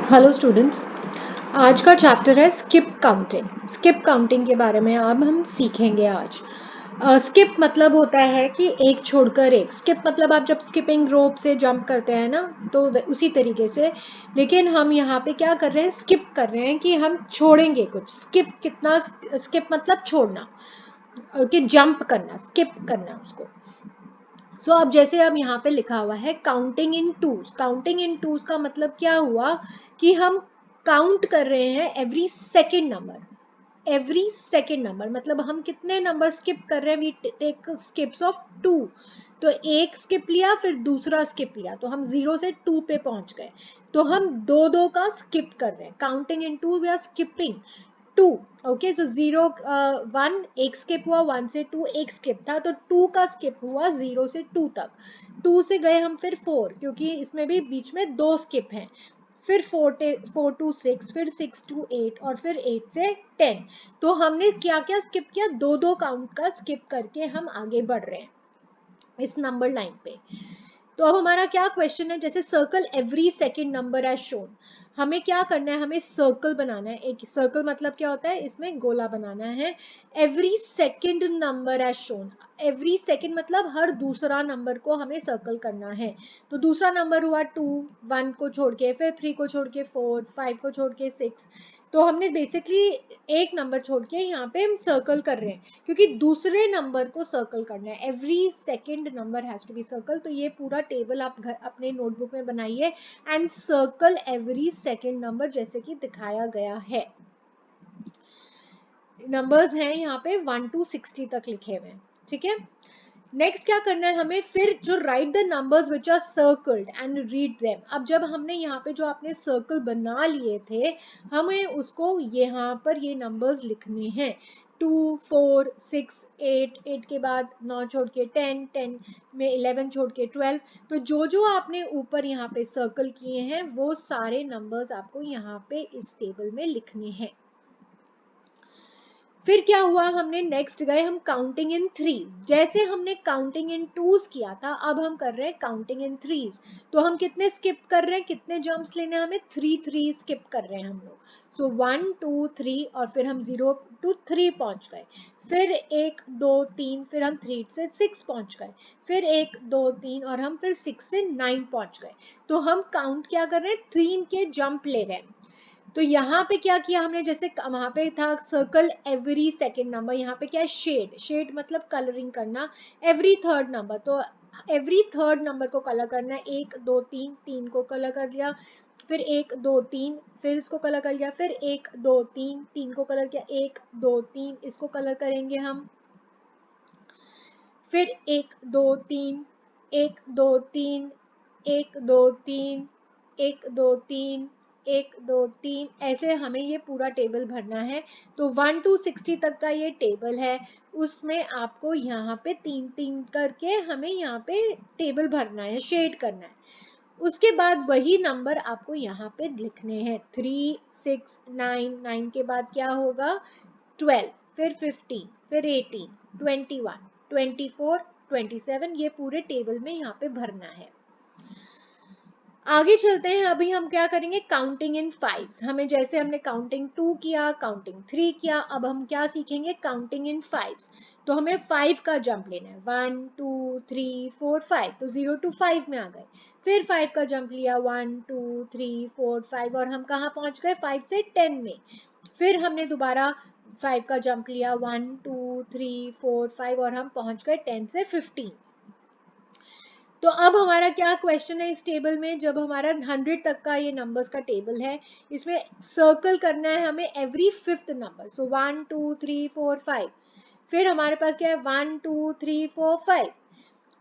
Hello students. आज का chapter है स्किप काउंटिंग। स्किप काउंटिंग के बारे में अब हम सीखेंगे आज। स्किप मतलब होता है कि एक छोड़कर एक। स्किप मतलब आप जब स्किपिंग रोप से जंप करते हैं ना, तो उसी तरीके से। लेकिन हम यहाँ पे क्या कर रहे हैं, स्किप कर रहे हैं कि हम छोड़ेंगे कुछ। स्किप कितना, स्किप मतलब छोड़ना, कि जंप करना, स्किप करना उसको। सो अब जैसे अब यहाँ पे लिखा हुआ है counting in twos. Counting in twos का मतलब क्या हुआ कि हम काउंट कर रहे हैं every second number. Every second number मतलब हम कितने नंबर स्किप कर रहे हैं, वी टेक स्किप्स ऑफ 2। तो एक स्किप लिया, फिर दूसरा स्किप लिया, तो हम 0 से 2 पे पहुंच गए। तो हम दो दो का स्किप कर रहे हैं। Counting in two we are skipping 2। Okay, so 0 1 एक स्किप हुआ, 1 से 2 एक स्किप था, तो 2 का स्किप हुआ 0 से 2 तक। 2 से गए हम फिर 4, क्योंकि इसमें भी बीच में 2 स्किप हैं। फिर 4 to 6, फिर 6 to 8 और फिर 8 से 10। तो हमने क्या क्या स्किप किया, दो दो काउंट का स्किप करके हम आगे बढ़ रहे हैं इस नंबर लाइन पे। तो अब हमारा क्या क्वेश्चन है, जैसे circle every second number as shown. हमें क्या करना है, हमें सर्कल बनाना है। एक सर्कल मतलब क्या होता है, इसमें गोला बनाना है। Every second number as shown. Every second मतलब हर दूसरा नंबर को हमें सर्कल करना है। तो दूसरा नंबर हुआ 2, 1 को छोड़ के, फिर 3 को छोड़ के 4, 5 को छोड़ के 6। तो हमने बेसिकली एक नंबर छोड़ के यहाँ पे हम सर्कल कर रहे हैं, क्योंकि दूसरे नंबर को सर्कल करना है। Every second number has to be circle. तो ये पूरा टेबल आप अपने नोटबुक में बनाइए and circle every second number, जैसे कि दिखाया गया है। नंबर्स हैं यहाँ पे 1 to 60 तक लिखे हुए हैं, ठीक है। नेक्स्ट क्या करना है हमें, फिर जो write the numbers which are circled and read them. अब जब हमने यहाँ पे जो आपने सर्कल बना लिए थे, हमें उसको यहाँ पर ये नंबर्स लिखने हैं। 2, 4, 6, 8, 8 के बाद 9 छोड़ के 10, 10 में 11 छोड़ के 12। तो जो जो आपने ऊपर यहाँ पे सर्कल किए हैं, वो सारे नंबर्स आपको यहाँ पे इस टेबल में लिखने हैं। फिर क्या हुआ, हमने नेक्स्ट गए हम काउंटिंग इन थ्रीज। जैसे हमने काउंटिंग इन टूज किया था, अब हम कर रहे हैं काउंटिंग इन थ्रीज। तो हम कितने स्किप कर रहे हैं, कितने जंप्स लेने हैं हमें, 3 स्किप कर रहे हैं हम लोग। सो 1 2 3 और फिर हम 0 to 3 पहुंच गए। फिर 1 2 3, फिर हम 3 से 6 पहुंच गए। फिर 1 2 3 और हम फिर 6 से 9 पहुंच गए। तो हम काउंट क्या कर रहे हैं, 3 के जंप ले रहे हैं। तो यहाँ पे क्या किया हमने, जैसे वहां पे था सर्कल एवरी सेकेंड नंबर, यहाँ पे क्या है, शेड। शेड मतलब कलरिंग करना। एवरी थर्ड नंबर, तो एवरी थर्ड नंबर को कलर करना है। 1 2 3, 3 को कलर कर लिया। फिर 1 2 3, फिर इसको कलर कर लिया। फिर 1 2 3, 3 को कलर किया। 1 2 3, इसको कलर करेंगे हम। फिर 1 2 3, 1 2 3, 1 2 3, 1 2 3, 1 2 3, ऐसे हमें ये पूरा टेबल भरना है। तो 1 to 60 तक का ये टेबल है, उसमें आपको यहाँ पे 3 करके हमें यहाँ पे टेबल भरना है, शेड करना है। उसके बाद वही नंबर आपको यहाँ पे लिखने हैं। 3 6 9, 9 के बाद क्या होगा, 12, फिर 15, फिर 18, 21, 24, 27, ये पूरे टेबल में यहाँ पे भरना है। आगे चलते हैं। अभी हम क्या करेंगे, काउंटिंग इन फाइव्स। हमें जैसे हमने काउंटिंग 2 किया, काउंटिंग 3 किया, अब हम क्या सीखेंगे, काउंटिंग इन फाइव्स। तो हमें 5 का जंप लेना है। 1 2 3 4 5, तो 0 to 5 में आ गए। फिर 5 का जंप लिया, 1 2 3 4 5, और हम कहाँ पहुंच गए, 5 से 10 में। फिर हमने दोबारा 5 का जंप लिया, 1 2 3 4 5, और हम पहुंच गए 10 से 15। तो अब हमारा क्या क्वेश्चन है इस टेबल में, जब हमारा 100 तक का ये नंबर्स का टेबल है, इसमें सर्कल करना है हमें एवरी फिफ्थ नंबर। सो 1 2 3 4 5। फिर हमारे पास क्या है, 1 2 3 4 5।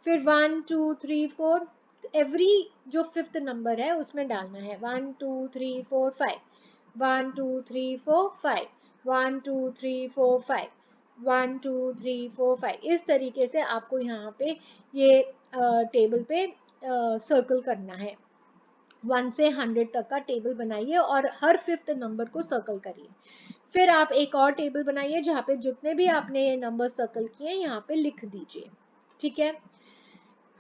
फिर 1 2 3 4, एवरी जो फिफ्थ नंबर है उसमें डालना है। 1 2 3 4 5, 1 2 3 4 5, 1 2 3 4 5, 1 2 3 4 5। इस तरीके से आपको यहाँ पे ये टेबल पे सर्कल करना है। 1 से 100 तक का टेबल बनाइए और हर फिफ्थ नंबर को सर्कल करिए। फिर आप एक और टेबल बनाइए जहाँ पे जितने भी आपने नंबर सर्कल किए यहाँ पे लिख दीजिए, ठीक है।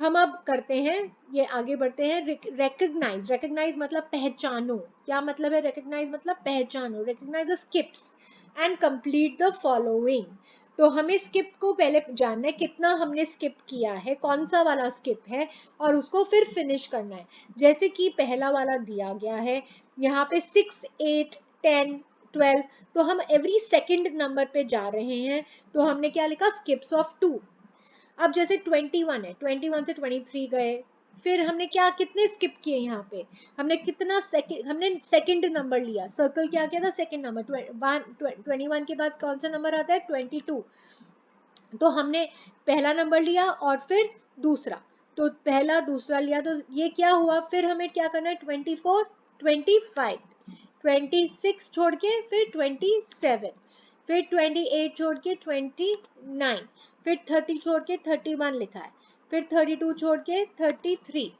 हम अब करते हैं, ये आगे बढ़ते हैं। रिकग्नाइज, रिकग्नाइज मतलब पहचानो। क्या मतलब है रिकग्नाइज मतलब पहचानो? Recognise the skips and complete the following. तो हमें स्किप को पहले जानना है कितना हमने स्किप किया है, कौन सा वाला स्किप है, और उसको फिर फिनिश करना है। जैसे कि पहला वाला दिया गया है यहाँ पे 6, 8, 10, 12, तो हम एवरी सेकंड नंबर पे जा रहे हैं, तो हमने क्या लिखा, स्किप्स ऑफ 2। अब जैसे 21 है, 21 से 23 गए, फिर हमने क्या कितने स्किप किए यहाँ पे, हमने कितना सेकंड, हमने सेकंड नंबर लिया, सर्कल क्या किया था, सेकंड नंबर। 21 के बाद कौन सा नंबर आता है, 22। तो हमने पहला नंबर लिया और फिर दूसरा, तो पहला दूसरा लिया, तो ये क्या हुआ, फिर हमें क्या करना है, 24, 25, 26 छोड़ के फिर 27, फिर 28 छोड़ के 29, फिर 30 छोड़ के 31 लिखा है, फिर 32 छोड़ के 33,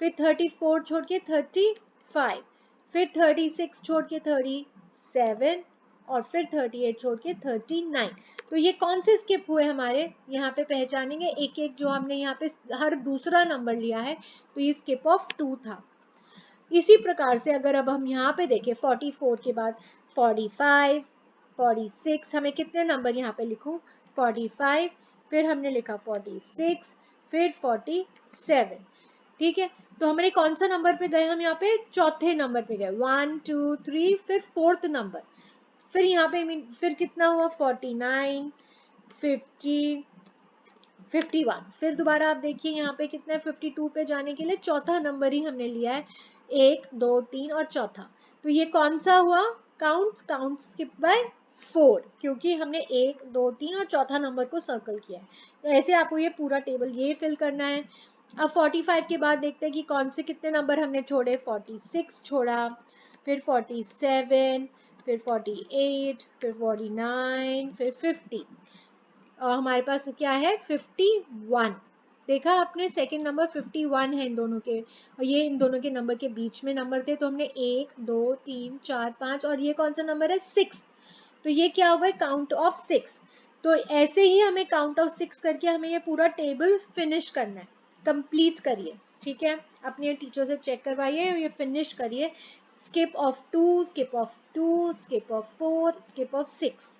फिर 34 छोड़ के 35, फिर 36 छोड़ के 37, और फिर 38 छोड़ के 39। तो ये कौन से स्किप हुए हमारे, यहाँ पे पहचानेंगे एक एक, जो हमने यहाँ पे हर दूसरा नंबर लिया है, तो ये स्किप ऑफ 2 था। इसी प्रकार से अगर अब हम यहाँ पे देखें 44 के बाद 45, 46, हमें कितने नंबर यहाँ पे लिखूं, 45, फिर हमने लिखा 46, फिर 47। ठीक है, तो हमारे कौन सा नंबर पे गए, हम यहाँ पे चौथे नंबर पे गए, 1, 2, 3, फिर फोर्थ नंबर। फिर यहाँ पे फिर कितना हुआ, 49, 50, 51। फिर दोबारा आप देखिए यहाँ पे कितना है, 52 पे जाने के लिए चौथा नंबर ही हमने लिया है, 1, 2, 3 और चौथा। तो ये कौन सा हुआ, काउंट स्किप बाय 4, क्योंकि हमने 1, 2, 3 और चौथा नंबर को सर्कल किया है। तो ऐसे आपको ये पूरा टेबल ये फिल करना है। अब 45 के बाद देखते हैं कि कौन से कितने नंबर हमने छोड़े, 46 छोड़ा, फिर 47, फिर 48, फिर 49, फिर 50, और हमारे पास क्या है, 51। देखा आपने, सेकंड नंबर 51 है इन दोनों के, और ये इन दोनों के नंबर के बीच में नंबर थे, तो हमने 1, 2, 3, 4, 5, और ये कौन सा नंबर है, 6। तो ये क्या हुआ, काउंट ऑफ 6। तो ऐसे ही हमें काउंट ऑफ 6 करके हमें ये पूरा टेबल फिनिश करना है, कंप्लीट करिए। ठीक है, अपने टीचर से चेक करवाइए, ये फिनिश करिए, skip of 2, skip of 2, skip of 4, skip of 6।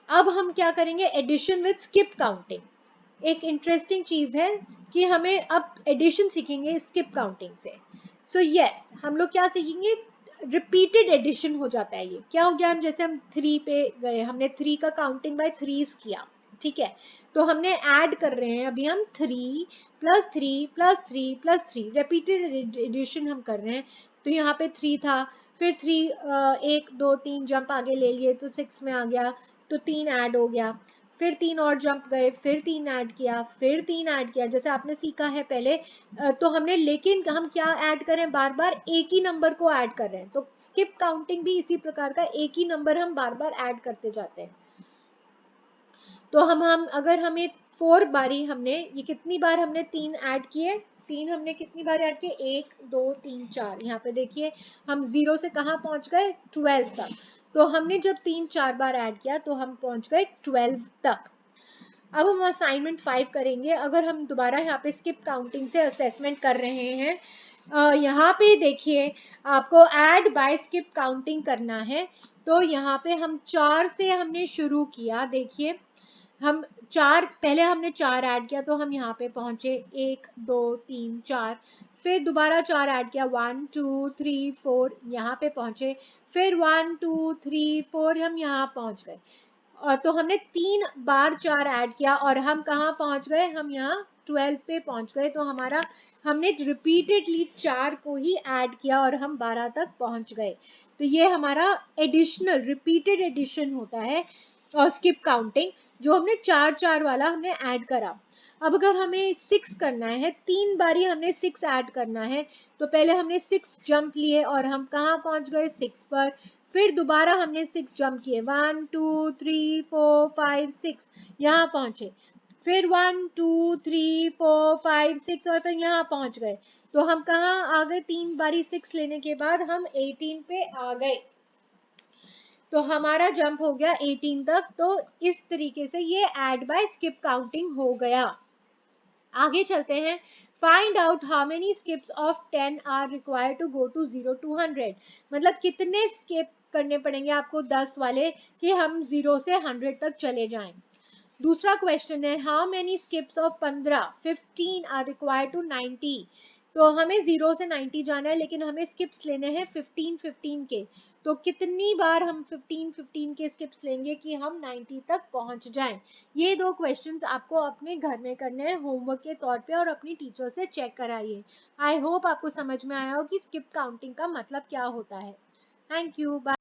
अब हम क्या करेंगे, एडिशन विद स्किप काउंटिंग। एक इंटरेस्टिंग चीज है कि हमें अब एडिशन सीखेंगे स्किप काउंटिंग से। सो यस, हम लोग क्या सीखेंगे, रिपीटेड एडिशन हो जाता है। ये क्या हो गया, हम जैसे हम 3 पे गए, हमने 3 का काउंटिंग बाय 3 किया, ठीक है, तो हमने ऐड कर रहे हैं अभी हम 3 plus 3 plus 3 plus 3, repeated addition हम कर रहे हैं। तो यहाँ पे 3 था, फिर 3, 1, 2, 3 जंप आगे ले लिए तो 6 में आ गया, तो 3 ऐड हो गया, फिर 3 और जंप गए, फिर 3 ऐड किया, फिर 3 ऐड किया, जैसे आपने सीखा है पहले। तो हमने, लेकिन हम क्या ऐड कर रहे हैं, बार बार एक ही नंबर को ऐड कर रहे हैं। तो स्किप काउंटिंग भी इसी प्रकार का, एक ही नंबर हम बार बार ऐड करते जाते हैं। तो हम अगर हमें 4 बारी हमने, ये कितनी बार हमने 3 ऐड किए, 3 हमने कितनी बार ऐड किए, 1, 2, 3, 4। यहाँ पे देखिए हम 0 से कहाँ पहुंच गए, 12 तक। तो हमने जब 3, 4 बार ऐड किया तो हम पहुंच गए 12 तक। अब हम असाइनमेंट 5 करेंगे। अगर हम दोबारा यहाँ पे स्किप काउंटिंग से असेसमेंट कर रहे हैं, यहाँ पे देखिए आपको ऐड बाय स्किप काउंटिंग करना है। तो यहाँ पे हम 4 से हमने शुरू किया, देखिए हम 4, पहले हमने 4 ऐड किया तो हम यहाँ पे पहुंचे 1, 2, 3, 4, फिर दोबारा 4 ऐड किया, 1, 2, 3, 4 यहाँ पे पहुंचे, फिर 1, 2, 3, 4 हम यहाँ पहुंच गए। और तो हमने 3 बार 4 ऐड किया और हम कहाँ पहुंच गए, हम यहाँ 12 पे पहुंच गए। तो हमारा, हमने रिपीटेडली 4 को ही ऐड किया और हम 12 तक पहुंच गए। तो ये हमारा एडिशनल रिपीटेड एडिशन होता है और स्किप काउंटिंग, जो हमने 4 4 वाला हमने ऐड करा। अब अगर हमें 6 करना है, 3 बारी हमने 6 ऐड करना है, तो पहले हमने 6 जंप लिए और हम कहाँ पहुंच गए, 6 पर। फिर दोबारा हमने 6 जंप किए, 1, 2, 3, 4, 5, 6 यहाँ पहुंचे, फिर 1, 2, 3, 4, 5, 6 और फिर यहाँ पहुंच गए। तो हम कहाँ आ गए, 3 बारी 6 लेने के बाद हम 18 पे आ गए। तो हमारा जंप हो गया 18 तक। तो इस तरीके से ये ऐड बाय स्किप काउंटिंग हो गया। आगे चलते हैं। Find out how many skips of 10 are required to go to 0 to 100। मतलब कितने स्किप करने पड़ेंगे आपको 10 वाले कि हम 0 से 100 तक चले जाएं। दूसरा क्वेश्चन है how many skips of 15 are required to 90। तो हमें 0 से 90 जाना है, लेकिन हमें स्किप्स लेने हैं 15 के। तो कितनी बार हम 15 के स्किप्स लेंगे कि हम 90 तक पहुंच जाएं। ये दो क्वेश्चंस आपको अपने घर में करने हैं होमवर्क के तौर पे, और अपनी टीचर से चेक कराइए। आई होप आपको समझ में आया हो कि स्किप काउंटिंग का मतलब क्या होता है। Thank you. बाय।